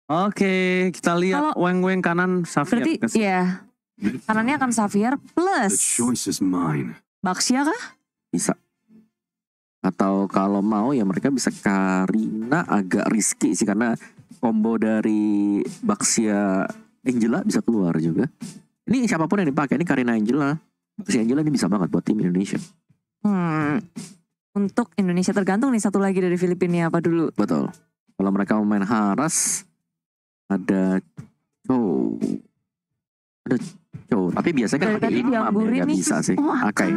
Oke, kita lihat Kalau- weng-weng kanan Xavier. Berarti ya kanannya akan Xavier The plus choice is mine. Baxia kah? Bisa. Atau kalau mau ya mereka bisa Karina, agak risky sih karena combo dari Baxia Angela bisa keluar juga. Ini siapapun yang dipakai, ini Karina Angela. Baxia Angela ini bisa banget buat tim Indonesia. Untuk Indonesia tergantung nih satu lagi dari Filipina apa dulu. Betul. Kalau mereka mau main Haras, ada ada tapi biasanya kan Dari pakai tadi imam ya, diamburin nggak nih. bisa sih. Oh, Akai.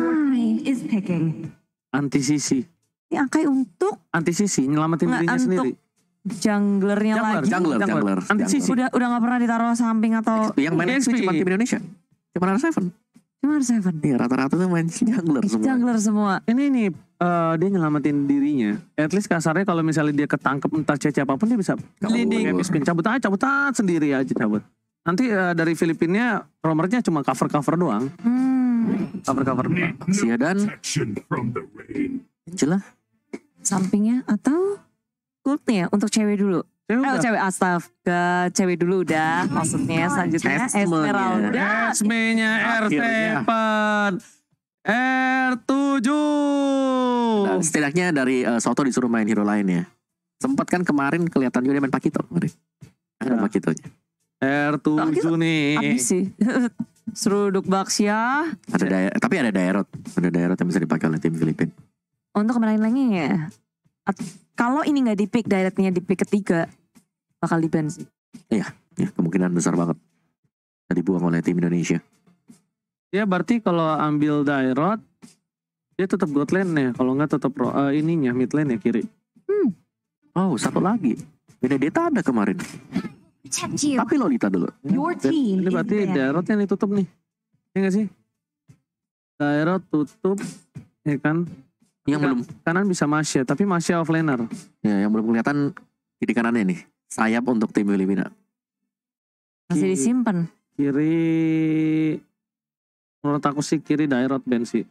is picking. Anti sisi. Ini Akai untuk Anti sisi, nyelamatin Nggak, dirinya untuk sendiri. junglernya lagi. Jungler. Anti sisi. Udah nggak pernah ditaruh samping atau Yang main XP. XP cuma tim Indonesia. Cuma R7. cuma Seven. Iya, rata-rata tuh main jungler semua. Jungler semua. Ini nih dia nyelamatin dirinya. At least kasarnya kalau misalnya dia ketangkep entah CC apapun dia bisa Bleeding. spin cabut aja sendiri aja cabut. Nanti dari Filipina romernya cuma cover doang. Cover doang. Sia dan Protection from the rain. Angela. Sampingnya atau Kultnya untuk cewek dulu. Cewek astaga, cewek dulu udah. Maksudnya selanjutnya Esme-nya. Esmeralda. Esme-nya R7. R7. Nah, setidaknya dari Soto disuruh main hero lain ya. Sempat kan kemarin kelihatan juga dia main Pakito kemarin. Ada Ya. Pakitonya. R7 nih. Habis sih. Seruduk Baxia. Tapi ada Daerot. Ada Daerot yang bisa dipakai oleh tim Filipina. Untuk kemarin lagi ya. Kalau ini nggak di-pick, directnya di pick ketiga. Bakal di-ban sih. Ya, kemungkinan besar banget. Dibuang oleh tim Indonesia. Ya berarti kalau ambil Dairot dia tetap god lane ya. Kalau nggak tetap ininya mid lane ya kiri. Oh, satu lagi. Benedetta ada kemarin. Protect you. Tapi Lolita dulu. Your team Ini is berarti banned. Dairot yang ditutup nih. Iya nggak sih? Dairot tutup, ya kan? Yang belum, Kanan bisa Masya, tapi Masya offlaner. ya, yang belum kelihatan kiri kanannya nih. Sayap untuk tim Filipina. Masih disimpan. Kiri, menurut aku sih kiri Dairot Ben sih.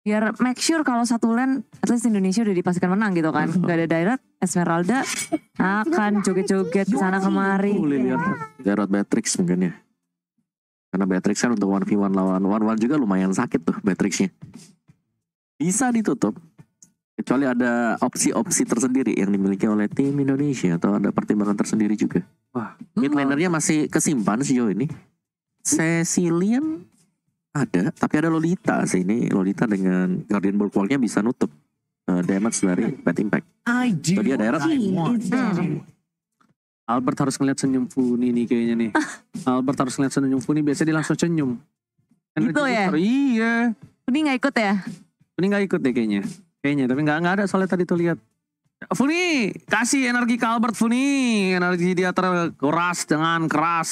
Biar make sure kalau satu lane, at least Indonesia udah dipastikan menang gitu kan. Gak ada direct, Esmeralda akan joget-joget sana kemari. Boleh lihat. Daerot Beatrix mungkin ya. Karena Beatrix kan untuk 1v1 lawan 1-1 juga lumayan sakit tuh Beatrixnya. Bisa ditutup. Kecuali ada opsi-opsi tersendiri yang dimiliki oleh tim Indonesia. Atau ada pertimbangan tersendiri juga. Wah, Mid lanernya masih kesimpan sejauh ini. Cecilian ada, tapi ada Lolita sih. Ini Lolita dengan Guardian Bulwarknya bisa nutup damage dari Bad Impact. Itu dia daerah. Team is banned. Albert harus ngeliat senyum Funi nih kayaknya nih. Albert harus ngeliat senyum Funi, biasanya dia langsung senyum. Gitu ya? booster, iya. Ini nggak ikut ya? Funi gak ikut deh kayaknya. Tapi gak ada soalnya tadi tuh lihat. Funi, kasih energi ke Albert Funi. Energi dia terkuras dengan keras.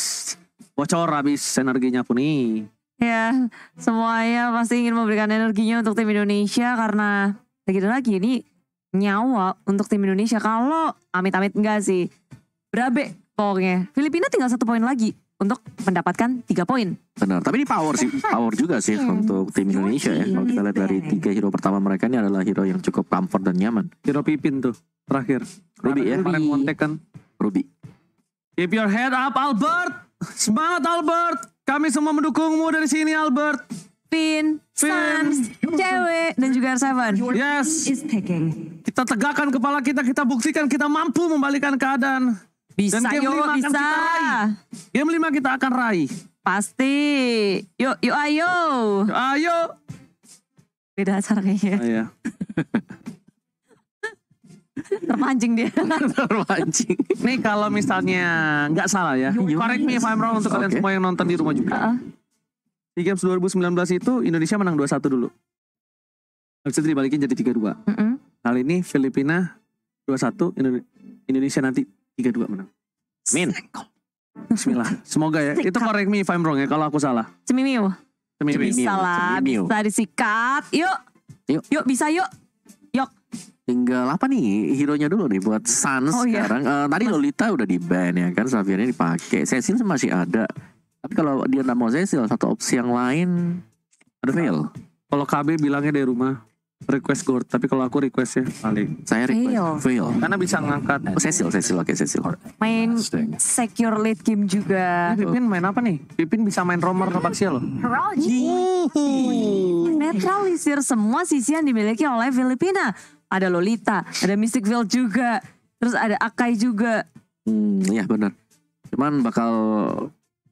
Bocor habis energinya Funi. Ya, semuanya pasti ingin memberikan energinya untuk tim Indonesia karena lagi-lagi ini nyawa untuk tim Indonesia. Kalau amit-amit enggak sih, berabe pokoknya. Filipina tinggal 1 poin lagi untuk mendapatkan 3 poin. Benar, tapi ini power sih, power juga sih untuk tim Indonesia ya. Kalau kita lihat dari 3 hero pertama mereka ini adalah hero yang cukup comfort dan nyaman. Hero Pipin tuh, terakhir. Ruby ya? Kemarin kontek kan. Ruby. Keep your head up Albert. Semangat Albert. Kami semua mendukungmu dari sini Albert. Finn, Sans, cewek, dan juga R7. Yes. Is picking. Kita tegakkan kepala kita buktikan kita mampu membalikan keadaan. Bisa Dan game yuk, 5 akan bisa. kita raih. Game 5 kita akan raih. Pasti. Yuk, ayo. Ayo. Beda acara kayaknya. Iya. Terpancing dia. Terpancing. Nih kalau misalnya nggak salah ya, correct me if I'm wrong untuk kalian Oke. semua yang nonton di rumah juga. Di Games 2019 itu Indonesia menang 2-1 dulu. Habis itu dibalikin jadi 3-2. Kali ini Filipina 2-1, Indonesia nanti 3-2 menang. Min. Bismillah. Semoga ya. Itu correct me if I'm wrong ya kalau aku salah. Cemimiu. Cemimi. Bisa lah, Cemimiu. bisa disikat. Yuk. Yuk, bisa yuk. Yuk. Tinggal apa nih hero-nya dulu nih buat Sans Oh, iya. sekarang. Tadi Lolita udah di ban ya kan, Xaviernya dipakai. Cecil masih ada. Tapi kalau dia nggak mau Cecil, satu opsi yang lain ada Veil. Kalau KB bilangnya dari rumah. request Gord, tapi kalau aku requestnya paling Saya request fail. karena bisa ngangkat. Oh, Cecil, oke Cecil. Main secure late game juga. Pipin main apa nih? Pipin bisa main roamer atau Baxia loh. Netralisir semua sisi yang dimiliki oleh Filipina. Ada Lolita, ada Mystic Veil juga. Terus ada Akai juga. Iya benar. Cuman bakal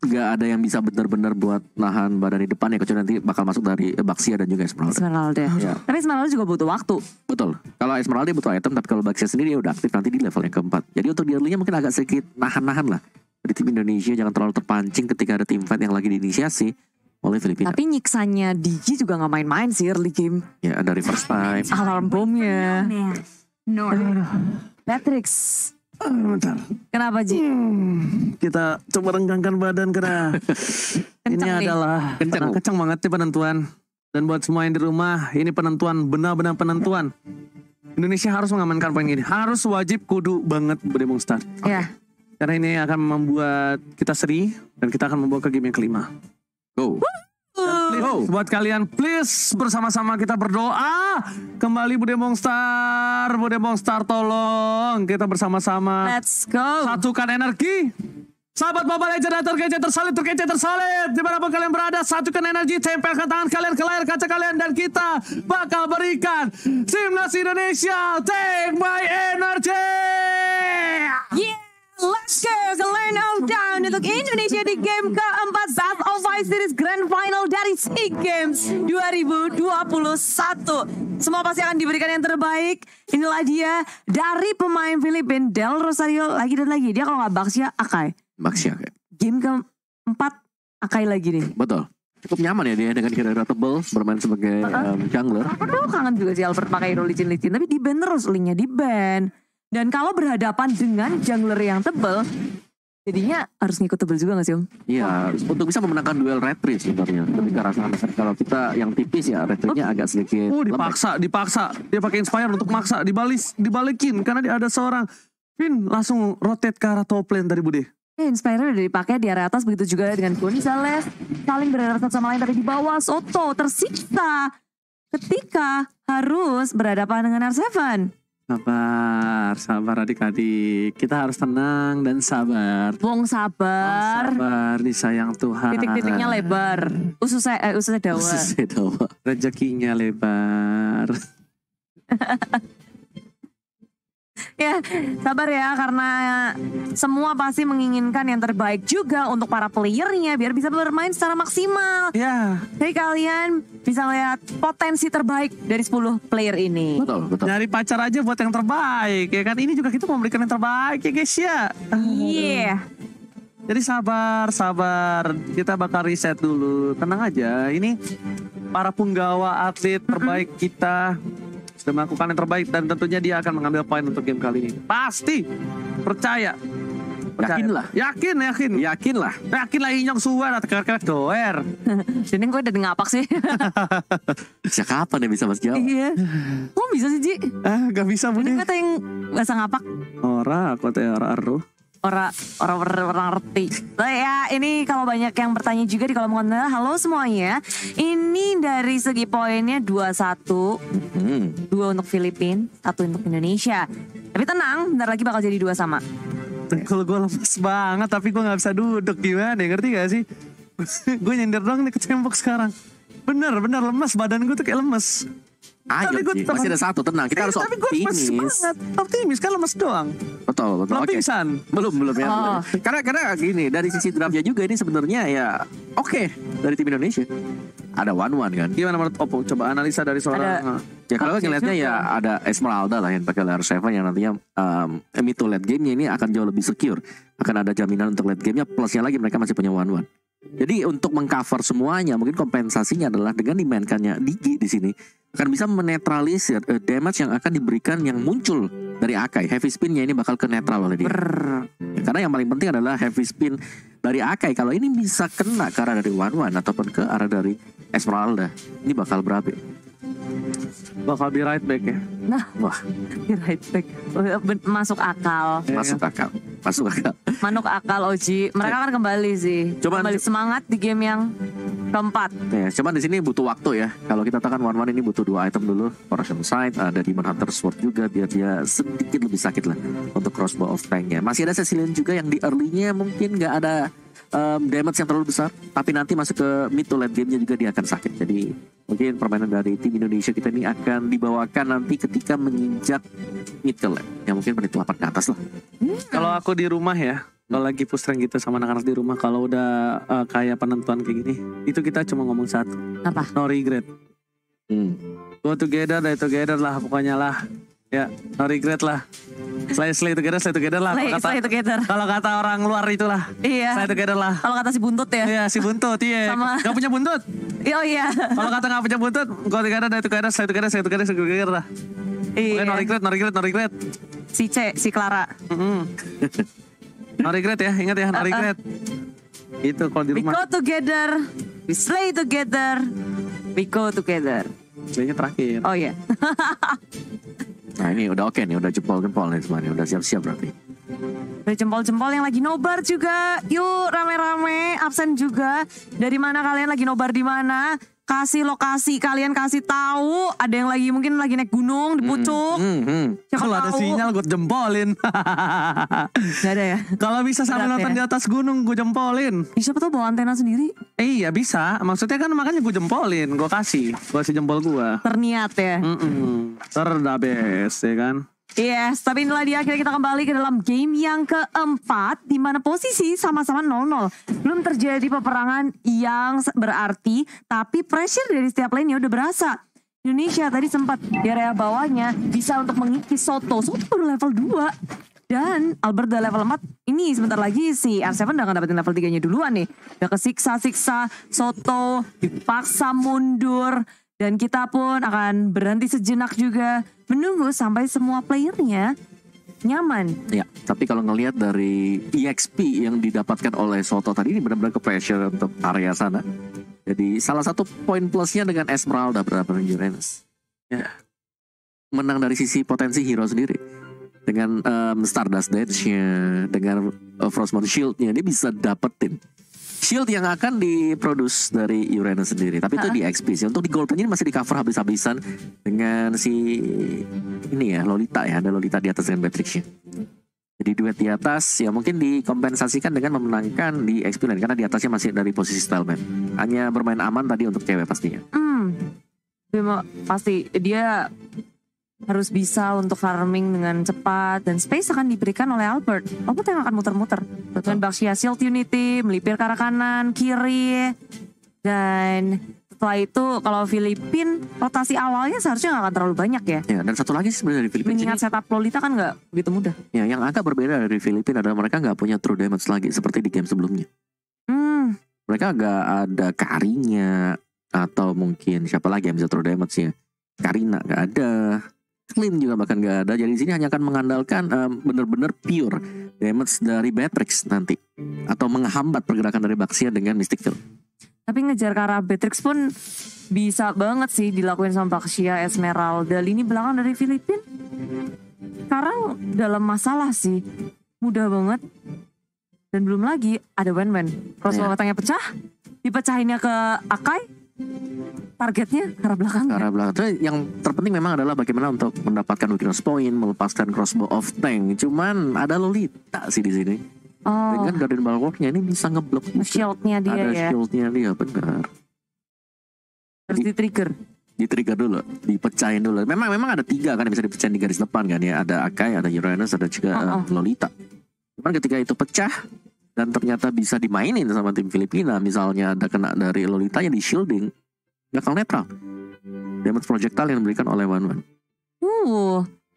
nggak ada yang bisa benar-benar buat nahan badan di depan ya, kecuali nanti bakal masuk dari Baxia dan juga Esmeralda. Esmeralda. Ya. Tapi Esmeralda juga butuh waktu. Betul. Kalau Esmeralda butuh item, tapi kalau Baxia sendiri dia udah aktif nanti di level yang keempat. Jadi untuk di early-nya mungkin agak sedikit nahan-nahan lah. Dari tim Indonesia jangan terlalu terpancing ketika ada tim fight yang lagi diinisiasi oleh Filipina. Tapi nyiksanya Digi juga gak main-main sih early game. Ya ada reverse time. Alarm bomnya. Man. North. Patrix. Bentar. Kenapa Ji? Kita coba renggangkan badan karena ini nih. adalah Kencang. kencang banget nih penentuan. Dan buat semua yang di rumah, ini penentuan, benar-benar penentuan. Indonesia harus mengamankan poin ini. Harus wajib kudu banget Budemong Star. Ya. Karena ini akan membuat kita seri dan kita akan membawa ke game yang kelima. Go. Please, buat kalian please bersama-sama kita berdoa. Kembali Budemong Star tolong. Kita bersama-sama Let's go. satukan energi. Sahabat Mobile Legends dan terkece tersalib. Dimanapun kalian berada, satukan energi, tempelkan tangan kalian ke layar kaca kalian. Dan kita bakal berikan Timnas Indonesia Take My Energy. Yeah. Let's go ke Land of Down untuk Indonesia di game keempat Best of Five Series Grand Final dari SEA Games 2021. Semua pasti akan diberikan yang terbaik. Inilah dia dari pemain Filipina Del Rosario lagi dan lagi. Dia kalau nggak Baxia, Akai. Baxia kayak. Game keempat Akai lagi nih. Betul. Cukup nyaman ya dia dengan kira-kira tebel bermain sebagai jungler. Aduh kangen juga sih Albert pakai hero licin-licin. Tapi di ban terus, linknya di ban. Dan kalau berhadapan dengan jungler yang tebel, jadinya harus ngikut tebel juga gak sih Om? Iya, untuk bisa memenangkan duel retri sebenarnya. Ketika rasanya kalau kita yang tipis ya retrinya agak sedikit lembek. Dipaksa. Dia pakai inspire untuk maksa, dibalikin karena dia ada seorang Pin langsung rotate ke arah top lane dari Bude. Inspire udah dipakai di area atas, begitu juga dengan Gonzales. Saling berhadapan sama lain, tapi di bawah Soto tersiksa ketika harus berhadapan dengan R7. Sabar adik-adik. Kita harus tenang dan sabar. Wong sabar. Sabar disayang Tuhan. Titik-titiknya lebar. Ususnya dawa. Ususnya dawa. Rezekinya lebar. Ya, sabar ya karena semua pasti menginginkan yang terbaik juga untuk para playernya biar bisa bermain secara maksimal. Ya, Jadi kalian bisa lihat potensi terbaik dari 10 player ini. Betul. nyari pacar aja buat yang terbaik ya kan. Ini juga kita memberikan yang terbaik ya guys ya. Iya. Jadi sabar. Kita bakal reset dulu. Tenang aja. Ini para punggawa atlet terbaik kita sudah melakukan yang terbaik dan tentunya dia akan mengambil poin untuk game kali ini. Pasti. Percaya. Yakinlah. Yakinlah inyong suara teker-teker doer. Jadi gue udah ngapak sih. Sejak kapan ya bisa Mas Jawa? Iya. Kok bisa sih Ji? Gak bisa Ini Bude. kata yang bahasa ngapak. Ora, aku teh ora aruh. Orang ngerti. So, ya ini kalau banyak yang bertanya juga di kolom komentar. Halo semuanya. Ini dari segi poinnya 2-1. 2 untuk Filipina, 1 untuk Indonesia. Tapi tenang, bentar lagi bakal jadi 2 sama. Kalau gue lemes banget tapi gue gak bisa duduk gimana ya, ngerti gak sih? Gue nyender dong nih ke cembok sekarang. Bener lemes, badan gue tuh kayak lemes. Ayo Tapi Ji, masih ada satu, tenang. Kita harus tapi gue masih optimis. semangat. Optimis kan lemes doang. Betul. Belum Oke. pingsan. Belum ya. Oh. Karena gini, dari sisi draftnya juga ini sebenarnya ya oke dari tim Indonesia. Ada 1-1 kan. Gimana menurut Oppo? Coba analisa dari seorang. Ya kalau Oke, ngeliatnya juga. ya ada Esmeralda lah yang pakai layer 7 yang nantinya mid to late game-nya ini akan jauh lebih secure. Akan ada jaminan untuk late game-nya, plusnya lagi mereka masih punya 1-1. Jadi untuk mengcover semuanya mungkin kompensasinya adalah dengan dimainkannya Digi di sini akan bisa menetralisir damage yang akan diberikan yang muncul dari Akai. Heavy spin-nya ini bakal ke netral oleh dia. Ya, karena yang paling penting adalah heavy spin dari Akai. Kalau ini bisa kena ke arah dari 1-1 ataupun ke arah dari Esmeralda, ini bakal berabe. Bakal di right back ya. Nah, Wah, di right back. Masuk akal. masuk akal. Manuk akal Oji. Mereka akan kembali sih. Coba kembali semangat di game yang keempat. Ya, cuman di sini butuh waktu ya. Kalau kita tahu kan One ini butuh 2 item dulu. Corruption Sight, ada Demon Hunter Sword juga biar dia sedikit lebih sakit lah untuk Crossbow of Tank-nya. Masih ada Cecilion juga yang di early-nya mungkin nggak ada damage yang terlalu besar, tapi nanti masuk ke mid to late game-nya juga dia akan sakit. Jadi mungkin permainan dari tim Indonesia kita ini akan dibawakan nanti ketika menginjak mid to late. Ya mungkin menit 8 ke atas lah. Kalau aku di rumah ya, kalau lagi push rank gitu sama anak-anak di rumah, kalau udah kayak penentuan kayak gini, itu kita cuma ngomong satu. Apa? No regret. Go together, die together lah pokoknya lah. Ya, no regret lah. Slay together lah. Slay together. Kalau kata orang luar itulah. Iya. Slay together lah. Kalau kata si buntut ya. Iya, si buntut, iya. Sama. Gak punya buntut. Oh iya. Kalau kata gak punya buntut, go together, die together, slay together lah. Iya. Oke, no regret. Si si Clara. No regret ya, ingat ya, no regret. Itu kalau di We rumah. go together. We slay together. We go together. Slaynya terakhir. Oh iya. Nah ini udah oke nih, udah jempol-jempol nih semuanya, udah siap-siap berarti. Dari jempol-jempol yang lagi nobar juga. Yuk rame-rame, absen juga. Dari mana kalian lagi nobar di mana? Kasih lokasi, kalian kasih tahu. Ada yang lagi mungkin lagi naik gunung di pucuk. Siapa Kalau ada tahu. sinyal gue jempolin. Gak ada ya? Kalau bisa sambil Berat nonton ya? di atas gunung gue jempolin. Siapa tahu bawa antena sendiri. Iya bisa, maksudnya kan makanya gue jempolin, gue kasih jempol gue. Terniat ya. Terdabes ya kan. Yes, tapi inilah dia akhirnya kita kembali ke dalam game yang keempat di mana posisi sama-sama 0-0. Belum terjadi peperangan yang berarti, tapi pressure dari setiap lane udah berasa. Indonesia tadi sempat di area bawahnya bisa untuk mengikis Soto. Soto baru level 2. Dan Albert udah level 4. Ini sebentar lagi si R7 udah akan dapetin level 3-nya duluan nih. Udah kesiksa-siksa, Soto dipaksa mundur. Dan kita pun akan berhenti sejenak juga. Menunggu sampai semua playernya nyaman. Ya, tapi kalau ngelihat dari EXP yang didapatkan oleh Soto tadi ini benar-benar ke pressure untuk area sana. Jadi salah satu poin plusnya dengan Esmeralda berhadapan Uranus. Ya, menang dari sisi potensi hero sendiri. Dengan Stardust Dance-nya, dengan Frostmourne Shield-nya, dia bisa dapetin shield yang akan diproduce dari Uranus sendiri. Tapi itu di XP sih. Untuk di gold ini masih di cover habis-habisan dengan si ini ya, Lolita ya. Ada Lolita di atas dengan Beatrix-nya. Jadi duet di atas ya mungkin dikompensasikan dengan memenangkan di XP lane. Karena di atasnya masih dari posisi Styleman. Hanya bermain aman tadi untuk cewek pastinya. Pasti dia harus bisa untuk farming dengan cepat dan space akan diberikan oleh Albert. Albert yang akan muter-muter dengan Baxia Shield Unity, melipir ke arah kanan, kiri. Dan setelah itu kalau Filipin rotasi awalnya seharusnya gak akan terlalu banyak ya. Ya, dan satu lagi sebenarnya dari Filipina mengingat setup Lolita kan gak begitu mudah. Ya, yang agak berbeda dari Filipina adalah mereka nggak punya true damage lagi seperti di game sebelumnya. Mereka agak ada Karinya atau mungkin siapa lagi yang bisa true damage-nya. Karina gak ada. Clean juga bahkan gak ada. Jadi di sini hanya akan mengandalkan benar-benar pure damage dari Beatrix nanti, atau menghambat pergerakan dari Baxia dengan Mystic Field. Tapi ngejar ke arah Beatrix pun bisa banget sih dilakuin sama Baxia, Esmeralda. Lini belakang dari Filipin sekarang dalam masalah sih, mudah banget. Dan belum lagi ada Wen-Wen. Crossbow batangnya pecah, dipecahinnya ke Akai. Targetnya ke arah belakang. Ke arah belakang. Terus yang terpenting memang adalah bagaimana untuk mendapatkan weakness point, melepaskan Crossbow of Tank. Cuman ada Lolita sih di sini. Dengan Guardian Bulwark-nya ini bisa ngeblok shieldnya dia ada ya. shieldnya dia, benar. Harus di-trigger. Di-trigger dulu, dipecahin dulu. Memang ada 3 kan yang bisa dipecahin di garis depan kan ya. Ada Akai, ada Uranus, ada juga Lolita. Cuman ketika itu pecah dan ternyata bisa dimainin sama tim Filipina, misalnya ada kena dari Lolitanya di shielding, bakal netral. Damage projectile yang diberikan oleh Wan-Wan.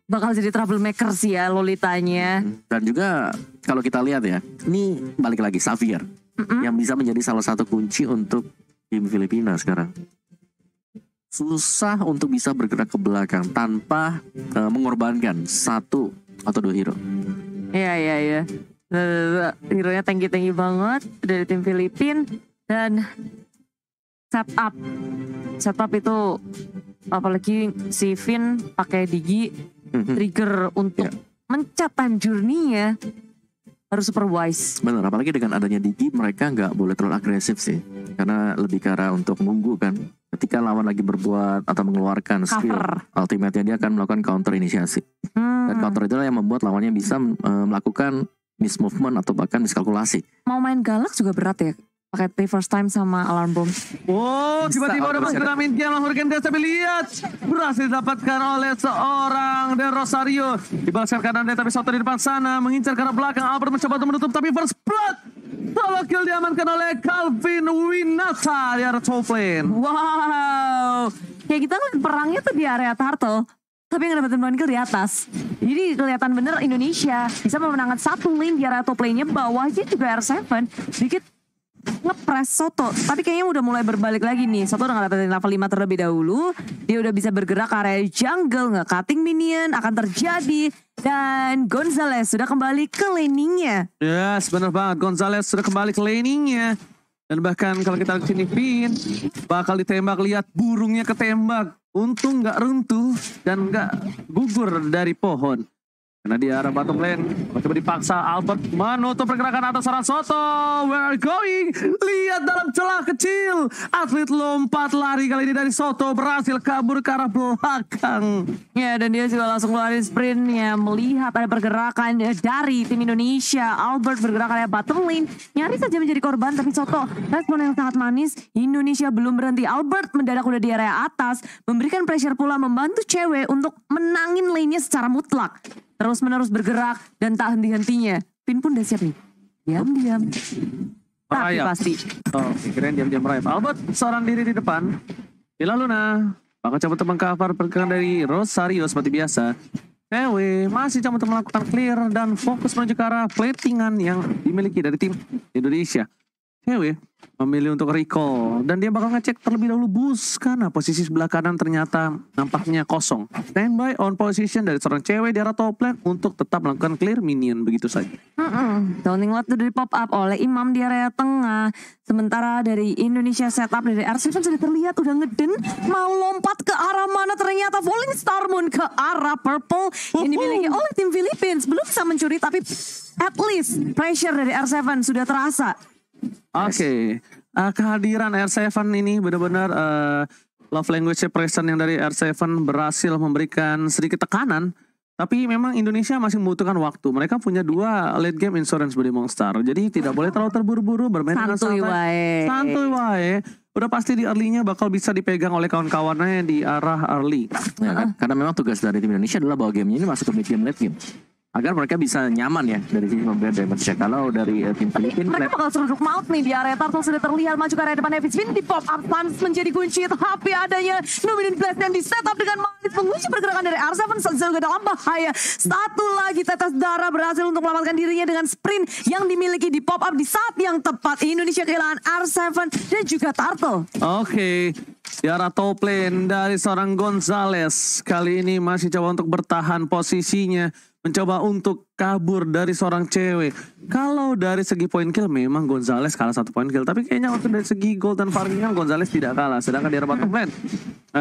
Bakal jadi troublemaker sih ya Lolitanya. Dan juga kalau kita lihat ya, ini balik lagi Xavier yang bisa menjadi salah satu kunci untuk tim Filipina sekarang. Susah untuk bisa bergerak ke belakang tanpa mengorbankan 1 atau 2 hero. Iya. Hero-nya tinggi-tinggi banget dari tim Filipin. Dan setup itu apalagi si Finn pakai Digi trigger untuk mencat time journey-nya. harus super wise. Benar, apalagi dengan adanya Digi mereka nggak boleh terlalu agresif sih. Karena lebih ke arah untuk nunggu kan. Ketika lawan lagi berbuat atau mengeluarkan skill ultimate-nya, dia akan melakukan counter inisiasi. Dan counter itulah yang membuat lawannya bisa melakukan miss movement atau bahkan miskalkulasi. Mau main galak juga berat ya. Pakai reverse time sama alarm bomb. Oh, tiba-tiba udah masuk dalam intian melahirkan dia, tapi lihat berhasil didapatkan oleh seorang De Rosario. Dibalaskan kanan dia, tapi Soto di depan sana mengincar ke arah belakang. Albert mencoba untuk menutup, tapi first blood. Solo kill diamankan oleh Calvin Winata di arah top lane. Wow. Kayak kita ngeliat perangnya tuh di area turtle. Tapi yang dapetin point kill di atas. Jadi kelihatan bener Indonesia bisa memenangkan satu lane di area top lane-nya. Bawahnya juga R7. Sedikit ngepres Soto, tapi kayaknya udah mulai berbalik lagi nih. Soto udah ngedapetin level 5 terlebih dahulu. Dia udah bisa bergerak ke area jungle, nge-cutting minion akan terjadi. Dan Gonzalez sudah kembali ke laningnya. Yes, benar banget. Gonzalez sudah kembali ke laningnya. Dan bahkan kalau kita lihat sini Finn bakal ditembak, lihat burungnya ketembak. Untung nggak runtuh dan nggak gugur dari pohon. Karena di arah bottom lane, coba dipaksa Albert menutup pergerakan atas arah Soto. Where are you going? Lihat dalam celah kecil. Atlet lompat lari kali ini dari Soto berhasil kabur ke arah belakang. Ya, dan dia juga langsung keluarin sprintnya. Melihat ada pergerakan dari tim Indonesia. Albert bergerak ke area bottom lane. Nyaris saja menjadi korban, tapi Soto respon yang sangat manis. Indonesia belum berhenti. Albert mendadak udah di area atas. Memberikan pressure pula, membantu cewek untuk menangin lane-nya secara mutlak. Terus-menerus bergerak dan tak henti-hentinya. Pin pun udah siap nih. Diam-diam. Tapi pasti. Oh, kirain diam-diam merayap. Albert seorang diri di depan. Filaluna bakal coba mengcover pergerakan dari Rosario seperti biasa. Ewe masih coba untuk melakukan clear dan fokus menuju ke arah platingan yang dimiliki dari tim Indonesia. Ewe memilih untuk recall dan dia bakal ngecek terlebih dahulu bus karena posisi sebelah kanan ternyata nampaknya kosong. Standby on position dari seorang cewek di arah top lane untuk tetap melakukan clear minion begitu saja. Downing lot sudah di pop up oleh Imam di area tengah. Sementara dari Indonesia setup dari R7 sudah terlihat udah ngeden mau lompat ke arah mana, ternyata Falling Star Moon ke arah purple yang dimiliki oleh tim Philippines. Belum bisa mencuri tapi at least pressure dari R7 sudah terasa. Oke. Kehadiran R7 ini benar-benar love language present yang dari R7 berhasil memberikan sedikit tekanan. Tapi memang Indonesia masih membutuhkan waktu. Mereka punya 2 late game insurance body Monster. Jadi tidak boleh terlalu terburu-buru, bermain dengan santai. Santuy wae. Udah pasti di early-nya bakal bisa dipegang oleh kawan-kawannya di arah early. Ya kan? Karena memang tugas dari tim Indonesia adalah bawa gamenya ini masuk ke mid game, late game. Agar mereka bisa nyaman ya dari sisi memberikan damage. Kalau dari tim Filipina mereka bakal seruduk maut nih di area turtle sudah terlihat maju ke area depan. Heavy spin di pop up stance menjadi kunci, tapi adanya Numinous Blast yang di setup dengan manis mengunci pergerakan dari R7 juga dalam bahaya. Satu lagi tetes darah berhasil untuk melamatkan dirinya dengan sprint yang dimiliki di pop up di saat yang tepat. Indonesia kehilangan R7 dan juga turtle. Oke. Di arah top lane dari seorang Gonzalez kali ini masih coba untuk bertahan posisinya, mencoba untuk kabur dari seorang cewek. Kalau dari segi point kill memang Gonzalez kalah 1 point kill, tapi kayaknya untuk dari segi gold dan farming Gonzalez tidak kalah. Sedangkan di arah bottom lane,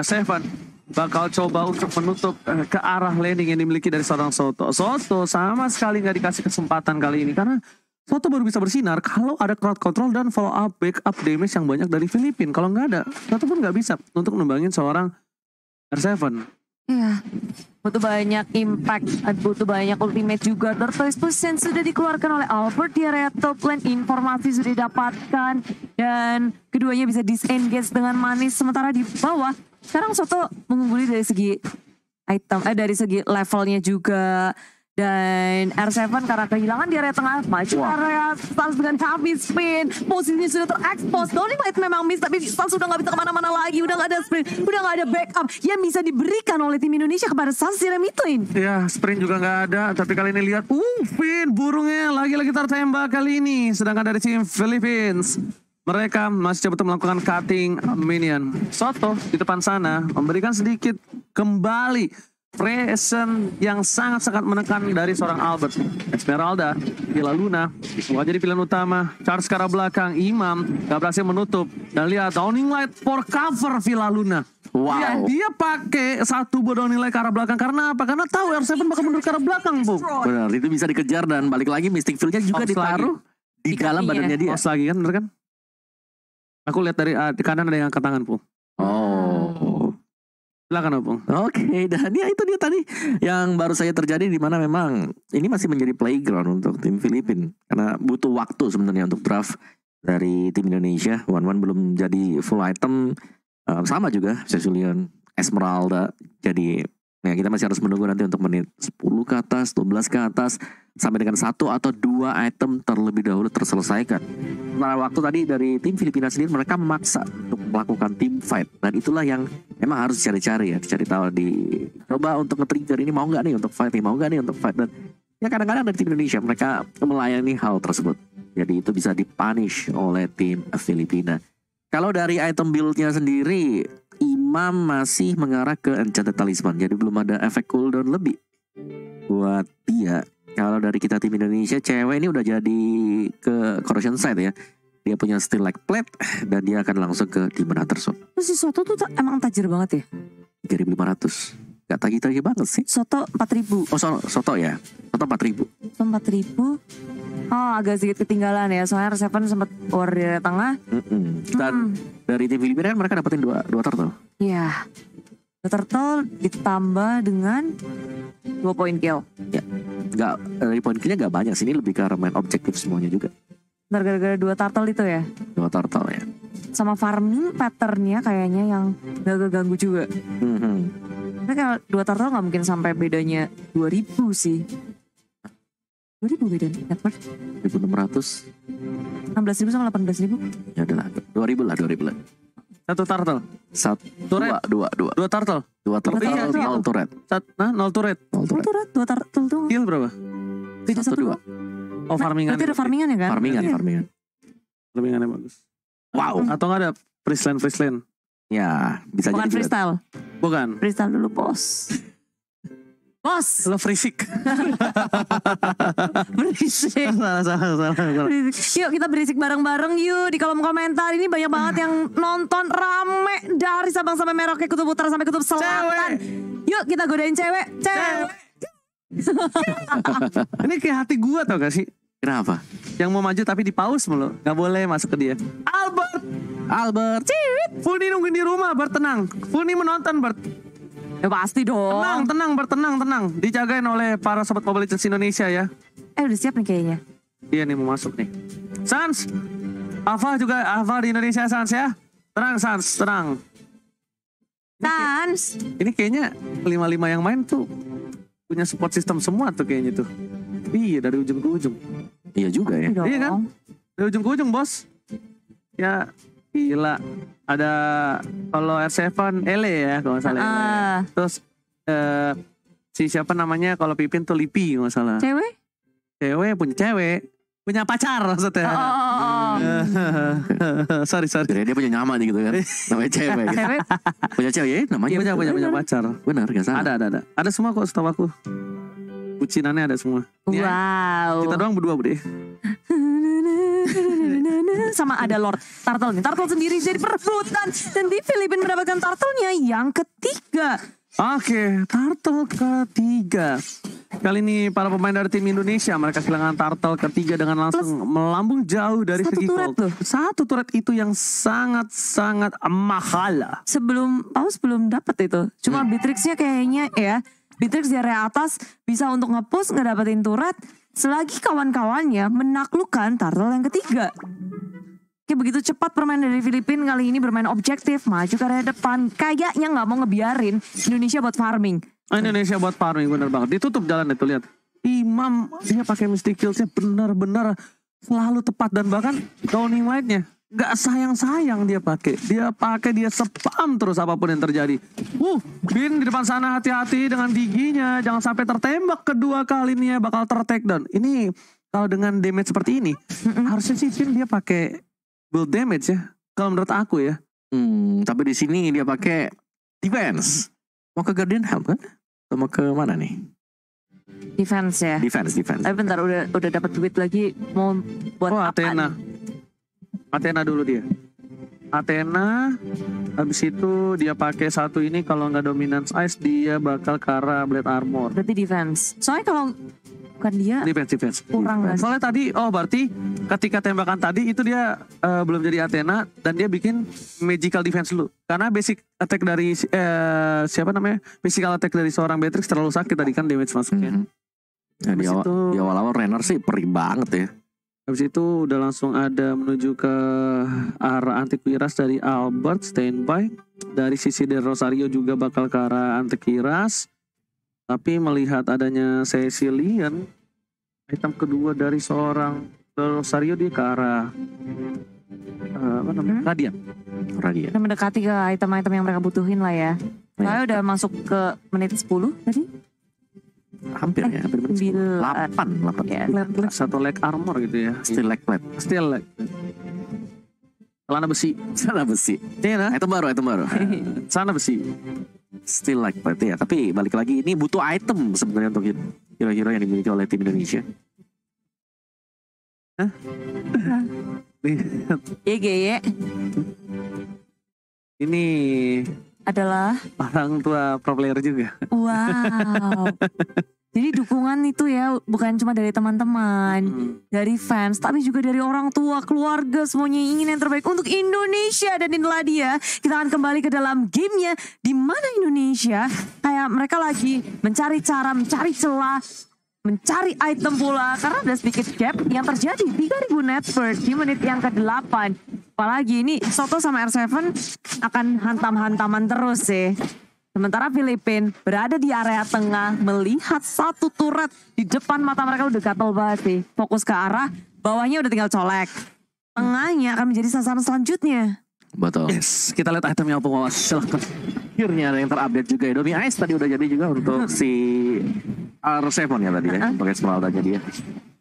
Seven bakal coba untuk menutup ke arah landing yang dimiliki dari seorang Soto. Soto sama sekali nggak dikasih kesempatan kali ini karena Soto baru bisa bersinar kalau ada crowd control dan follow up backup damage yang banyak dari Filipina. Kalau nggak ada, Soto pun nggak bisa untuk nembangin seorang R7. Iya, butuh banyak impact, butuh banyak ultimate juga. Turtles Position sudah dikeluarkan oleh Albert di area top lane. Informasi sudah didapatkan dan keduanya bisa disengage dengan manis. Sementara di bawah, sekarang Soto mengungguli dari segi item, dari segi levelnya juga. Dan R7 karena kehilangan di area tengah, maju ke area Stans dengan heavy spin. Posisinya sudah terekspos. Downing Light memang miss, tapi Stans sudah gak bisa kemana-mana lagi. Udah gak ada sprint, udah gak ada backup yang bisa diberikan oleh tim Indonesia kepada Stans di Remitoin. Ya, sprint juga gak ada, tapi kali ini lihat, Finn burungnya lagi-lagi tertembak kali ini. Sedangkan dari tim Philippines, mereka masih coba melakukan cutting minion. Soto di depan sana memberikan sedikit kembali present yang sangat-sangat menekan dari seorang Albert. Esmeralda, Filaluna bukan jadi pilihan utama. Charge ke arah belakang, Imam gak berhasil menutup. Dan lihat Downing Light for cover Filaluna. Wow. Dia pakai satu bodong nilai ke arah belakang karena apa? Karena tahu R7 bakal mundur ke arah belakang, Bung. Benar, itu bisa dikejar dan balik lagi Mystic Field-nya juga Ops ditaruh di Di dalam kakinya. badannya dia. Pause lagi kan, bener kan? Aku lihat dari di kanan ada yang angkat tangan, Bung. Oh. Silakan, Bung. Oke, dan ya itu dia tadi yang baru saja terjadi di mana memang ini masih menjadi playground untuk tim Filipina karena butuh waktu sebenarnya untuk draft dari tim Indonesia. Wan belum jadi full item, sama juga Cecilian, Esmeralda. Jadi ya kita masih harus menunggu nanti untuk menit 10 ke atas, 12 ke atas sampai dengan 1 atau 2 item terlebih dahulu terselesaikan. Nah, waktu tadi dari tim Filipina sendiri mereka memaksa untuk melakukan team fight dan itulah yang memang harus dicari-cari ya, dicari tahu coba untuk nge-trigger ini mau nggak nih untuk fight, mau nggak nih untuk fight dan ya kadang-kadang dari tim Indonesia mereka melayani hal tersebut. Jadi itu bisa dipunish oleh tim Filipina. Kalau dari item build-nya sendiri, Imam masih mengarah ke Enchanted Talisman. Jadi belum ada efek cooldown lebih buat dia. Kalau dari kita tim Indonesia, cewek ini udah jadi ke Corrosion Side ya. Dia punya Steel Like Plate dan dia akan langsung ke Demon Hunter Sword. Terus si Soto tuh emang tajir banget ya? 3.500. Gak tagih-tagih banget sih. Soto 4.000. Oh, Soto ya. Soto 4.000. Soto 4.000. Oh, agak sedikit ketinggalan ya. Soalnya R7 sempat war di tengah. Dan dari tim Filipina kan mereka dapetin dua turtle. Iya. Turtle ditambah dengan 2 poin kill. Gak, dari poin killnya gak banyak sih. Ini lebih ke arah main objektif semuanya juga. Gara-gara 2 turtle itu ya. 2 turtle ya. Sama farming patternnya kayaknya yang gak keganggu juga. Tapi kalau 2 turtle gak mungkin sampai bedanya 2.000 sih. 2.000 bedanya net worth. 1.600. 16.000 sama 18.000. Ya udah lah. 2.000 lah. Satu turtle. Turret. Dua turtle. turtle. Iya, itu Nol turret. Nol turret. Nol turret. Turret 2 turtle tuh. Kill berapa? Beda 1, 2. Oh, farmingan. Berarti ada farmingan ya kan? Farmingan. Farmingannya bagus. Wow. Atau nggak ada freeland? Ya, bisa Bukan jadi juga. freestyle. Bukan. Freestyle dulu bos. Bos. Lo free-sick. Berisik. salah. Berisik. Yuk kita berisik bareng-bareng yuk di kolom komentar. Ini banyak banget yang nonton rame dari Sabang sampai Merauke, Kutub Utara sampai Kutub Selatan. Yuk kita godain cewek. Ini kayak hati gua tau gak sih? Kenapa? Yang mau maju tapi di pause mulu. Gak boleh masuk ke dia. Albert. Fulni nungguin di rumah, Bert tenang. Fulni menonton, Bert. Ya pasti dong. Tenang, Bert, tenang. Dijagain oleh para sobat Mobile Legends Indonesia ya. Udah siap nih kayaknya. Iya nih mau masuk nih. Sans. Alpha di Indonesia Sans ya. Tenang Sans, tenang. Sans. Ini kayaknya 5-5 yang main tuh punya support system semua tuh kayaknya tuh. Iya dari ujung ke ujung. Iya juga ya. Dong. Iya kan? Dari ujung ke ujung bos. Ya gila. Ada kalau R7 Ele ya kalau nggak salah. Terus si siapa namanya kalau Pipin tuh Lipi nggak salah. Cewek? Punya pacar maksudnya. Oh. sorry. Jadi dia punya nama nih gitu kan. Namanya cewek. Gitu. Cewek? Punya cewek ya namanya. Punya pacar. Benar gak salah. Ada. Ada semua kok setahu aku. Bucinannya ada semua. Nih, Wow. kita doang berdua Bude. Sama ada Lord Turtle nih. Turtle sendiri jadi perebutan. Dan di Filipina mendapatkan turtle-nya yang ketiga. Oke, turtle ketiga. Kali ini para pemain dari tim Indonesia mereka kehilangan turtle ketiga dengan langsung melambung jauh dari Satu segi turret gold. loh. Satu turret itu yang sangat mahal. Sebelum dapat itu. Cuma Beatrix-nya kayaknya ya. Beatrix di area atas bisa untuk nge-push ngedapetin turret. Selagi kawan-kawannya menaklukkan turtle yang ketiga. Kayak begitu cepat permainan dari Filipina kali ini bermain objektif. Maju ke area depan. Kayaknya gak mau ngebiarin Indonesia buat farming. Indonesia buat farming bener banget. Ditutup jalan itu lihat. Imam dia pakai Mystic Kills-nya benar-benar selalu tepat dan bahkan Downing Light-nya gak sayang-sayang dia pakai. Dia spam terus apapun yang terjadi. Bin di depan sana hati-hati dengan giginya. Jangan sampai tertembak kedua kali nih ya bakal ter-take down. Ini kalau dengan damage seperti ini harusnya sih Bin dia pakai build damage ya. Kalau menurut aku ya. Tapi di sini dia pakai defense. Mau ke Guardian Helm kan? Atau mau ke mana nih? Defense ya. Defense. Tapi bentar udah dapat duit lagi mau buat apa? Athena. Athena dulu dia. Athena. Habis itu dia pakai satu ini, kalau nggak Dominance Ice dia bakal ke arah Blade Armor. Berarti defense. Soalnya kalau bukan dia Defense. kurang kan? Soalnya tadi, berarti ketika tembakan tadi itu dia belum jadi Athena dan dia bikin magical defense dulu. Karena basic attack dari physical attack dari seorang Beatrix terlalu sakit tadi kan damage masuknya. Nah, di awal-awal Renner sih perih banget ya. Habis itu udah langsung ada menuju ke arah Antiquiras dari Albert, standby. Dari sisi Del Rosario juga bakal ke arah Antiquiras. Tapi melihat adanya Cecilian, item kedua dari seorang Del Rosario dia ke arah Radiant. Kita mendekati ke item-item yang mereka butuhin lah ya. Soalnya udah masuk ke menit 10 tadi. Hampir menit 8. Ya, Satu leg armor gitu ya. Still leg plate. Still leg. Celana besi. Iya nah? Item baru. Celana besi. Still leg plate ya. Tapi balik lagi ini butuh item sebenarnya untuk hero-hero yang dimiliki oleh tim Indonesia. YGY Ini adalah orang tua pro player juga. wow. Jadi dukungan itu ya bukan cuma dari teman-teman, dari fans, tapi juga dari orang tua, keluarga, semuanya ingin yang terbaik untuk Indonesia. Dan inilah dia, kita akan kembali ke dalam gamenya, di mana Indonesia kayak mereka lagi mencari cara, mencari celah, mencari item pula, karena ada sedikit gap yang terjadi. 3.000 net worth di menit yang ke-8. Apalagi ini Soto sama R7 akan hantam-hantaman terus sih. Sementara Filipina berada di area tengah, melihat satu turret di depan mata mereka, udah gatel banget sih. Fokus ke arah, bawahnya udah tinggal colek. Tengahnya akan menjadi sasaran selanjutnya. Betul. Yes, kita lihat itemnya apa, Wawas. Silahkan. Akhirnya ada yang terupdate juga ya. Domi Ice tadi udah jadi juga untuk si R7 ya tadi ya. Untuk Esmeralda-nya dia.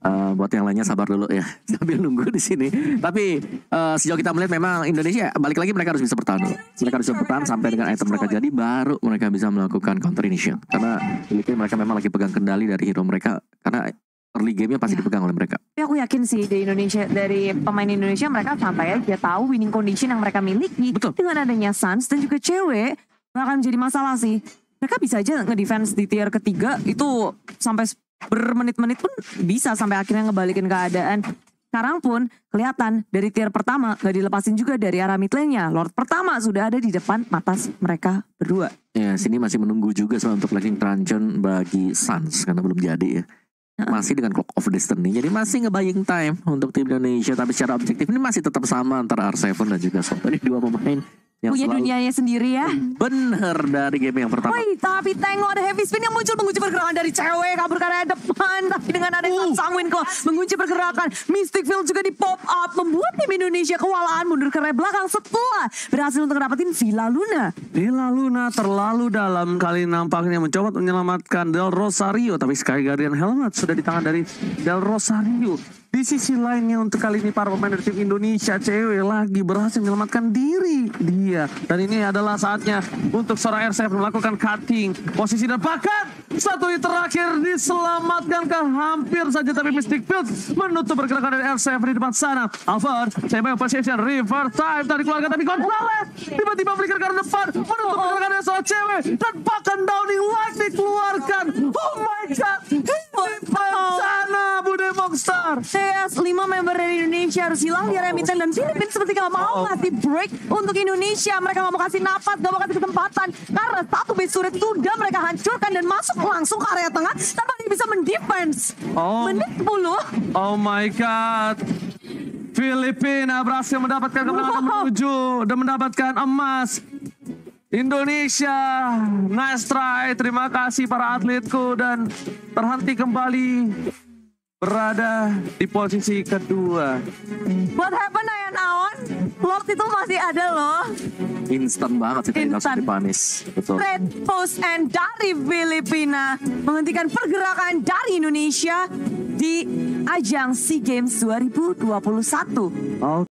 Buat yang lainnya sabar dulu ya, sambil nunggu di sini. Tapi sejauh kita melihat memang Indonesia balik lagi mereka harus bisa bertahan dulu. Mereka harus bisa bertahan sampai dengan item mereka jadi, baru mereka bisa melakukan counter initiate. Karena Filipina mereka memang lagi pegang kendali dari hero mereka, karena early game-nya pasti dipegang oleh mereka. Tapi aku yakin sih di Indonesia, dari pemain Indonesia mereka santai aja, tahu winning condition yang mereka miliki. Betul. Dengan adanya Suns dan juga cewek, nggak akan menjadi masalah sih. Mereka bisa aja ngedefense di tier ketiga itu sampai bermenit-menit pun bisa, sampai akhirnya ngebalikin keadaan. Sekarang pun kelihatan dari tier pertama gak dilepasin juga dari arah mid lane-nya. Lord pertama sudah ada di depan mata mereka berdua. Ya, sini masih menunggu juga sebenarnya untuk Lightning Truncheon bagi Suns karena belum jadi ya. Masih dengan Clock of Destiny, jadi masih nge-buying time untuk tim Indonesia. Tapi secara objektif ini masih tetap sama antara R7 dan juga Soto. Ini dua pemain yang punya dunianya sendiri ya. Bener dari game yang pertama. Woi, tapi tengok ada heavy spin yang muncul mengunci pergerakan dari cewek, kabur ke arah depan. Tapi dengan ada Sangwin kok mengunci pergerakan, Mystic Field juga di pop up, membuat tim Indonesia kewalahan mundur ke arah belakang setelah berhasil untuk dapetin Villa Luna. Villa Luna terlalu dalam, kali nampaknya mencoba menyelamatkan Del Rosario, tapi Sky Guardian Helmet sudah di tangan dari Del Rosario. Di sisi lainnya untuk kali ini para pemain dari tim Indonesia cewek lagi berhasil menyelamatkan diri dia. Dan ini adalah saatnya untuk seorang R7 melakukan cutting posisi, dan bahkan satu hit terakhir diselamatkan ke hampir saja, tapi Mystic Field menutup pergerakan dari R7 di depan sana. Alvar, saya position, river time tadi keluarga, tapi Gonzalez tiba-tiba flicker ke depan, menutup pergerakan dari seorang cewek, dan bahkan Downing Light dikeluarkan. Oh my god, sana Bude Monster. CS 5 member dari Indonesia harus hilang di area mid lane, dan Filipina seperti gak mau ngasih break untuk Indonesia. Mereka gak mau kasih napas, gak mau kasih kesempatan, karena satu base turret sudah mereka hancurkan dan masuk langsung ke area tengah tanpa dia bisa mendefense. Menit 10. Oh my god. Filipina berhasil mendapatkan kemenangan menuju dan mendapatkan emas. Indonesia, nice try. Terima kasih para atletku, dan terhenti kembali berada di posisi kedua. What happened Ayan Aon? Lord itu masih ada loh. Instan banget sih tadi langsung dipanis. Betul. Red post and dari Filipina menghentikan pergerakan dari Indonesia di ajang SEA Games 2021.